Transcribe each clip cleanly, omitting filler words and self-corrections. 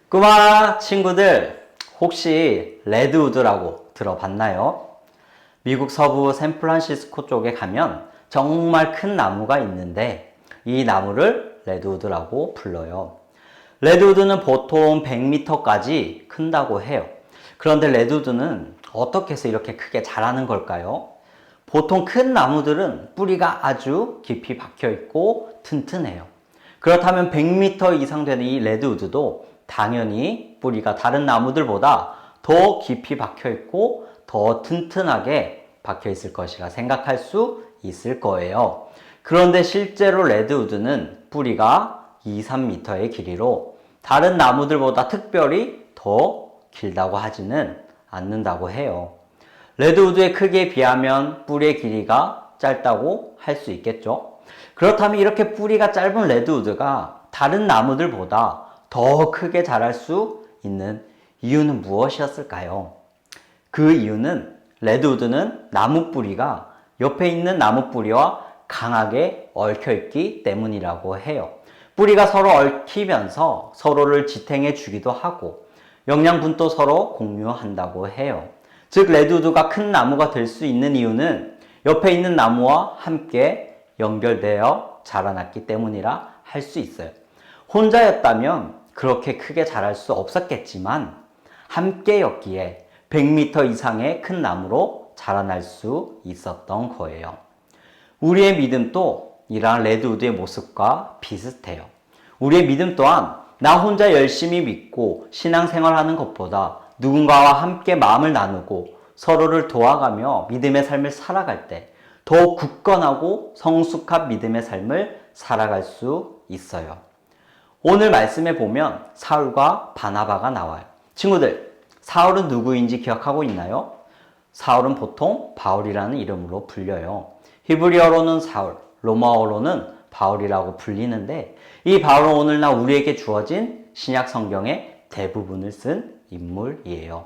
꼬마 친구들, 혹시 레드우드라고 들어봤나요? 미국 서부 샌프란시스코 쪽에 가면 정말 큰 나무가 있는데 이 나무를 레드우드라고 불러요. 레드우드는 보통 100m까지 큰다고 해요. 그런데 레드우드는 어떻게 해서 이렇게 크게 자라는 걸까요? 보통 큰 나무들은 뿌리가 아주 깊이 박혀 있고 튼튼해요. 그렇다면 100m 이상 되는 이 레드우드도 당연히 뿌리가 다른 나무들보다 더 깊이 박혀 있고 더 튼튼하게 박혀 있을 것이라 생각할 수 있을 거예요. 그런데 실제로 레드우드는 뿌리가 2, 3m의 길이로 다른 나무들보다 특별히 더 길다고 하지는 않는다고 해요. 레드우드의 크기에 비하면 뿌리의 길이가 짧다고 할 수 있겠죠. 그렇다면 이렇게 뿌리가 짧은 레드우드가 다른 나무들보다 더 크게 자랄 수 있는 이유는 무엇이었을까요? 그 이유는 레드우드는 나무 뿌리가 옆에 있는 나무 뿌리와 강하게 얽혀있기 때문이라고 해요. 뿌리가 서로 얽히면서 서로를 지탱해 주기도 하고 영양분도 서로 공유한다고 해요. 즉 레드우드가 큰 나무가 될 수 있는 이유는 옆에 있는 나무와 함께 연결되어 자라났기 때문이라 할 수 있어요. 혼자였다면 그렇게 크게 자랄 수 없었겠지만 함께였기에 100m 이상의 큰 나무로 자라날 수 있었던 거예요. 우리의 믿음도 이러한 레드우드의 모습과 비슷해요. 우리의 믿음 또한 나 혼자 열심히 믿고 신앙생활하는 것보다 누군가와 함께 마음을 나누고 서로를 도와가며 믿음의 삶을 살아갈 때 더 굳건하고 성숙한 믿음의 삶을 살아갈 수 있어요. 오늘 말씀에 보면 사울과 바나바가 나와요. 친구들, 사울은 누구인지 기억하고 있나요? 사울은 보통 바울이라는 이름으로 불려요. 히브리어로는 사울, 로마어로는 바울이라고 불리는데 이 바울은 오늘날 우리에게 주어진 신약 성경의 대부분을 쓴 인물이에요.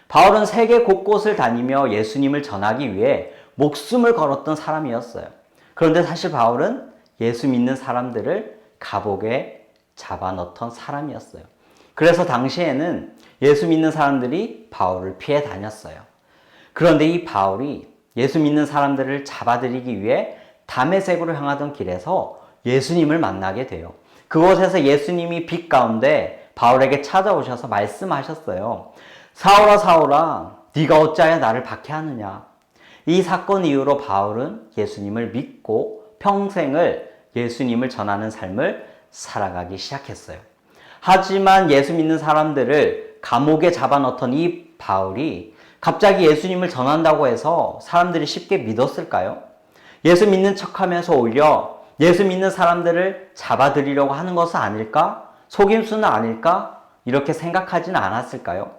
바울은 세계 곳곳을 다니며 예수님을 전하기 위해 목숨을 걸었던 사람이었어요. 그런데 사실 바울은 예수 믿는 사람들을 감옥에 잡아넣던 사람이었어요. 그래서 당시에는 예수 믿는 사람들이 바울을 피해 다녔어요. 그런데 이 바울이 예수 믿는 사람들을 잡아들이기 위해 다메섹으로 향하던 길에서 예수님을 만나게 돼요. 그곳에서 예수님이 빛 가운데 바울에게 찾아오셔서 말씀하셨어요. 사울아 사울아 네가 어찌하여 나를 박해하느냐. 이 사건 이후로 바울은 예수님을 믿고 평생을 예수님을 전하는 삶을 살아가기 시작했어요. 하지만 예수 믿는 사람들을 감옥에 잡아넣던 이 바울이 갑자기 예수님을 전한다고 해서 사람들이 쉽게 믿었을까요? 예수 믿는 척하면서 오히려 예수 믿는 사람들을 잡아들이려고 하는 것은 아닐까? 속임수는 아닐까? 이렇게 생각하지는 않았을까요?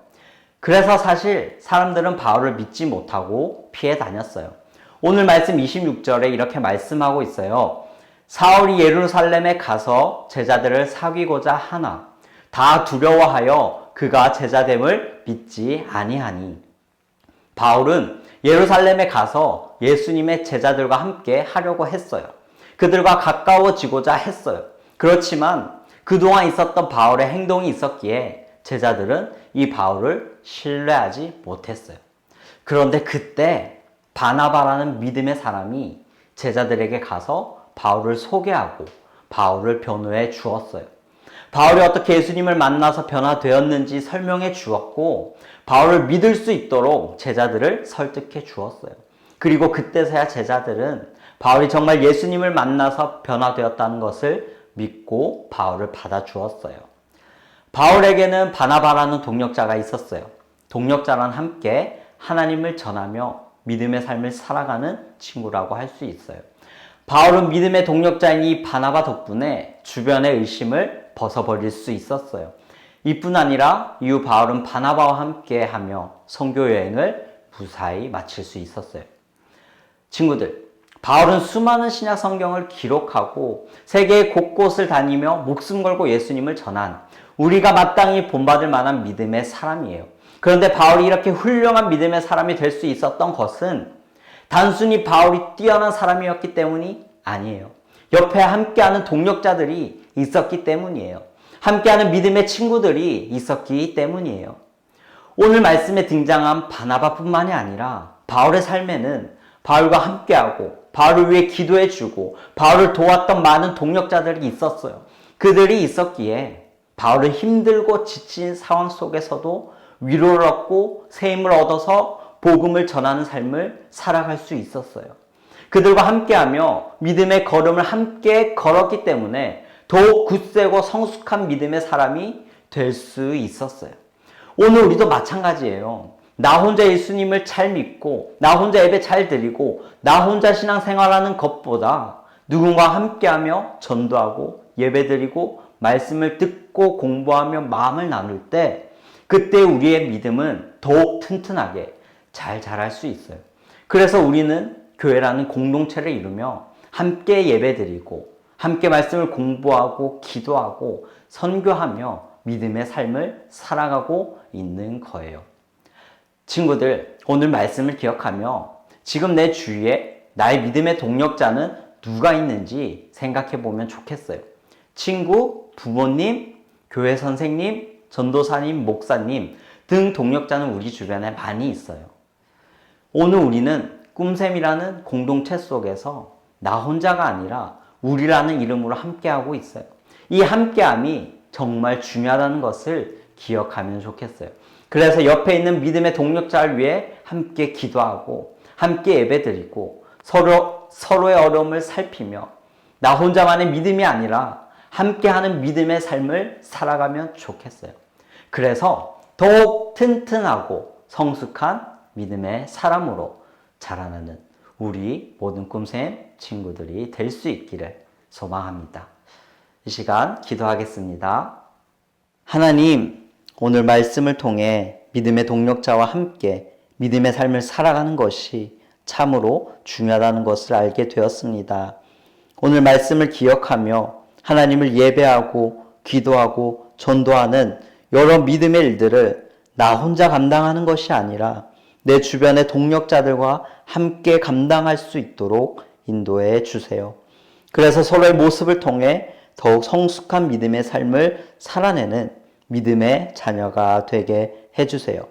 그래서 사실 사람들은 바울을 믿지 못하고 피해 다녔어요. 오늘 말씀 26절에 이렇게 말씀하고 있어요. 사울이 예루살렘에 가서 제자들을 사귀고자 하나 다 두려워하여 그가 제자됨을 믿지 아니하니. 바울은 예루살렘에 가서 예수님의 제자들과 함께 하려고 했어요. 그들과 가까워지고자 했어요. 그렇지만 그동안 있었던 바울의 행동이 있었기에 제자들은 이 바울을 신뢰하지 못했어요. 그런데 그때 바나바라는 믿음의 사람이 제자들에게 가서 바울을 소개하고 바울을 변호해 주었어요. 바울이 어떻게 예수님을 만나서 변화되었는지 설명해 주었고 바울을 믿을 수 있도록 제자들을 설득해 주었어요. 그리고 그때서야 제자들은 바울이 정말 예수님을 만나서 변화되었다는 것을 믿고 바울을 받아 주었어요. 바울에게는 바나바라는 동역자가 있었어요. 동역자란 함께 하나님을 전하며 믿음의 삶을 살아가는 친구라고 할 수 있어요. 바울은 믿음의 동역자인 이 바나바 덕분에 주변의 의심을 벗어버릴 수 있었어요. 이뿐 아니라 이후 바울은 바나바와 함께 하며 선교 여행을 무사히 마칠 수 있었어요. 친구들, 바울은 수많은 신약 성경을 기록하고 세계 곳곳을 다니며 목숨 걸고 예수님을 전한 우리가 마땅히 본받을 만한 믿음의 사람이에요. 그런데 바울이 이렇게 훌륭한 믿음의 사람이 될 수 있었던 것은 단순히 바울이 뛰어난 사람이었기 때문이 아니에요. 옆에 함께하는 동력자들이 있었기 때문이에요. 함께하는 믿음의 친구들이 있었기 때문이에요. 오늘 말씀에 등장한 바나바뿐만이 아니라 바울의 삶에는 바울과 함께하고 바울을 위해 기도해주고 바울을 도왔던 많은 동역자들이 있었어요. 그들이 있었기에 바울은 힘들고 지친 상황 속에서도 위로를 얻고 새 힘을 얻어서 복음을 전하는 삶을 살아갈 수 있었어요. 그들과 함께하며 믿음의 걸음을 함께 걸었기 때문에 더욱 굳세고 성숙한 믿음의 사람이 될 수 있었어요. 오늘 우리도 마찬가지예요. 나 혼자 예수님을 잘 믿고 나 혼자 예배 잘 드리고 나 혼자 신앙생활하는 것보다 누군가와 함께하며 전도하고 예배 드리고 말씀을 듣고 공부하며 마음을 나눌 때 그때 우리의 믿음은 더욱 튼튼하게 잘 자랄 수 있어요. 그래서 우리는 교회라는 공동체를 이루며 함께 예배드리고 함께 말씀을 공부하고 기도하고 선교하며 믿음의 삶을 살아가고 있는 거예요. 친구들, 오늘 말씀을 기억하며 지금 내 주위에 나의 믿음의 동력자는 누가 있는지 생각해 보면 좋겠어요. 친구, 부모님, 교회 선생님, 전도사님, 목사님 등 동력자는 우리 주변에 많이 있어요. 오늘 우리는 꿈샘이라는 공동체 속에서 나 혼자가 아니라 우리라는 이름으로 함께하고 있어요. 이 함께함이 정말 중요하다는 것을 기억하면 좋겠어요. 그래서 옆에 있는 믿음의 동력자를 위해 함께 기도하고 함께 예배드리고 서로의 어려움을 살피며 나 혼자만의 믿음이 아니라 함께하는 믿음의 삶을 살아가면 좋겠어요. 그래서 더욱 튼튼하고 성숙한 믿음의 사람으로 자라나는 우리 모든 꿈샘 친구들이 될 수 있기를 소망합니다. 이 시간 기도하겠습니다. 하나님, 오늘 말씀을 통해 믿음의 동력자와 함께 믿음의 삶을 살아가는 것이 참으로 중요하다는 것을 알게 되었습니다. 오늘 말씀을 기억하며 하나님을 예배하고 기도하고 전도하는 여러 믿음의 일들을 나 혼자 감당하는 것이 아니라 내 주변의 동력자들과 함께 감당할 수 있도록 인도해 주세요. 그래서 서로의 모습을 통해 더욱 성숙한 믿음의 삶을 살아내는 믿음의 자녀가 되게 해주세요.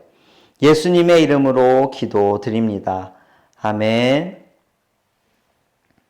예수님의 이름으로 기도드립니다. 아멘.